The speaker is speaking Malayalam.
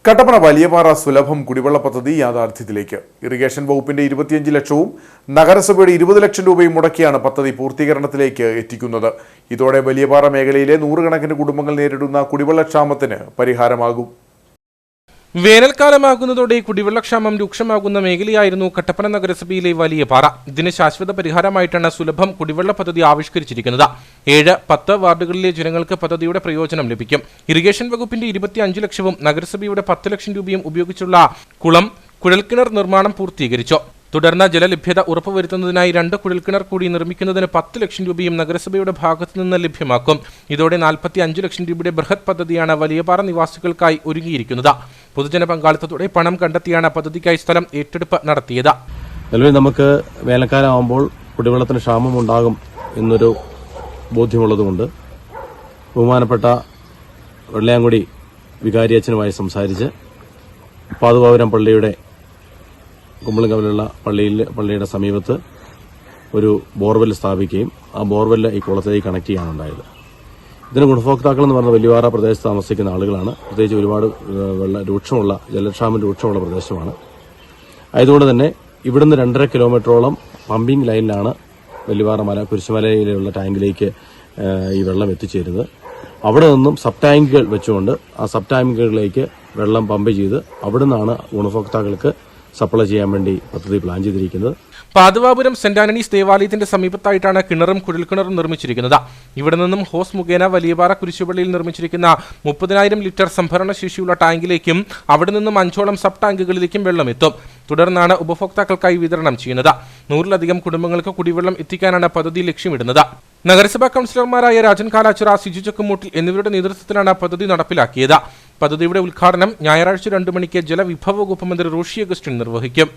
കട്ടപ്പന വലിയപാറ സുലഭം കുടിവെള്ള പദ്ധതി യാഥാർത്ഥ്യത്തിലേക്ക്. ഇറിഗേഷൻ വകുപ്പിന്റെ 25 ലക്ഷവും നഗരസഭയുടെ 20 ലക്ഷം രൂപയും മുടക്കിയാണ് പദ്ധതി പൂർത്തീകരണത്തിലേക്ക് എത്തിക്കുന്നത്. ഇതോടെ വലിയപാറ മേഖലയിലെ നൂറുകണക്കിന് കുടുംബങ്ങൾ നേരിടുന്ന കുടിവെള്ളക്ഷാമത്തിന് പരിഹാരമാകും. വേനൽക്കാലമാകുന്നതോടെ കുടിവെള്ളക്ഷാമം രൂക്ഷമാകുന്ന മേഖലയായിരുന്നു കട്ടപ്പന നഗരസഭയിലെ വലിയപാറ. ഇതിന് ശാശ്വത പരിഹാരമായിട്ടാണ് സുലഭം കുടിവെള്ള പദ്ധതി ആവിഷ്കരിച്ചിരിക്കുന്നത്. 7-10 വാർഡുകളിലെ ജനങ്ങൾക്ക് പദ്ധതിയുടെ പ്രയോജനം ലഭിക്കും. ഇറിഗേഷൻ വകുപ്പിന്റെ 25 ലക്ഷവും നഗരസഭയുടെ 10 ലക്ഷം രൂപയും ഉപയോഗിച്ചുള്ള കുളം, കുഴൽക്കിണർ നിർമ്മാണം പൂർത്തീകരിച്ചു. തുടർന്ന് ജലലഭ്യത ഉറപ്പുവരുത്തുന്നതിനായി 2 കുഴൽക്കിണർ കൂടി നിർമ്മിക്കുന്നതിന് 10 ലക്ഷം രൂപയും നഗരസഭയുടെ ഭാഗത്തു നിന്ന് ലഭ്യമാക്കും. ഇതോടെ 45 ലക്ഷം രൂപയുടെ ബൃഹത് പദ്ധതിയാണ് വലിയപാറ നിവാസികൾക്കായി ഒരുങ്ങിയിരിക്കുന്നത്. പൊതുജന പങ്കാളിത്തത്തോടെ പണം കണ്ടെത്തിയാണ് പദ്ധതിക്കായി സ്ഥലം ഏറ്റെടുപ്പ് നടത്തിയത്. നിലവിൽ നമുക്ക് വേനൽക്കാലമാകുമ്പോൾ കുടിവെള്ളത്തിന് ക്ഷാമം ഉണ്ടാകും എന്നൊരു ബോധ്യമുള്ളതുകൊണ്ട് ബഹുമാനപ്പെട്ട വെള്ളയാങ്കുടി വികാരിയച്ഛനുമായി സംസാരിച്ച് പാതുകാപുരം പള്ളിയുടെ കുമ്പളങ്കവലുള്ള പള്ളിയുടെ സമീപത്ത് ഒരു ബോർവെൽ സ്ഥാപിക്കുകയും ആ ബോർവെൽ ഈ കുളത്തിലേക്ക് കണക്ട് ചെയ്യാനുണ്ടായത്. ഇതിന് ഗുണഭോക്താക്കൾ എന്ന് പറഞ്ഞ വലിയപാറ പ്രദേശത്ത് താമസിക്കുന്ന ആളുകളാണ്. പ്രത്യേകിച്ച് ഒരുപാട് ജലക്ഷാമം രൂക്ഷമുള്ള പ്രദേശമാണ്. ആയതുകൊണ്ട് തന്നെ ഇവിടുന്ന് 2.5 കിലോമീറ്ററോളം പമ്പിംഗ് ലൈനിലാണ് വലിയപാറ കുരിശുമലയിലുള്ള ടാങ്കിലേക്ക് ഈ വെള്ളം എത്തിച്ചേരുന്നത്. അവിടെ നിന്നും സബ് ടാങ്കുകൾ വെച്ചുകൊണ്ട് ആ സബ് ടാങ്കുകളിലേക്ക് വെള്ളം പമ്പ് ചെയ്ത് അവിടെ നിന്നാണ് ഗുണഭോക്താക്കൾക്ക് സപ്ലൈ ചെയ്യാൻ വേണ്ടി പദ്ധതി പ്ലാൻ ചെയ്തിരിക്കുന്നത്. പാതുവാപുരം സെന്റ് ആന്റണീസ് ദേവാലയത്തിന്റെ സമീപത്തായിട്ടാണ് കിണറും കുഴൽക്കിണറും നിർമ്മിച്ചിരിക്കുന്നത്. ഇവിടെ നിന്നും ഹോസ് മുഖേന വലിയപാറ കുരിശുപള്ളിയിൽ നിർമ്മിച്ചിരിക്കുന്ന 30,000 ലിറ്റർ സംഭരണ ശേഷിയുള്ള ടാങ്കിലേക്കും അവിടെ നിന്നും 5ഓളം സബ് ടാങ്കുകളിലേക്കും വെള്ളം എത്തും. തുടർന്നാണ് ഉപഭോക്താക്കൾക്കായി വിതരണം ചെയ്യുന്നത്. 100-ലധികം കുടുംബങ്ങൾക്ക് കുടിവെള്ളം എത്തിക്കാനാണ് പദ്ധതി ലക്ഷ്യമിടുന്നത്. നഗരസഭാ കൌൺസിലർമാരായ രാജൻ കാലാച്ചിറ, സിജു ചക്കുമൂട്ടിൽ എന്നിവരുടെ നേതൃത്വത്തിലാണ് പദ്ധതി നടപ്പിലാക്കിയത്. പദ്ധതിയുടെ ഉദ്ഘാടനം ഞായറാഴ്ച 2 മണിക്ക് ജലവിഭവ വകുപ്പ് മന്ത്രി റോഷി അഗസ്റ്റിൻ നിർവഹിക്കും.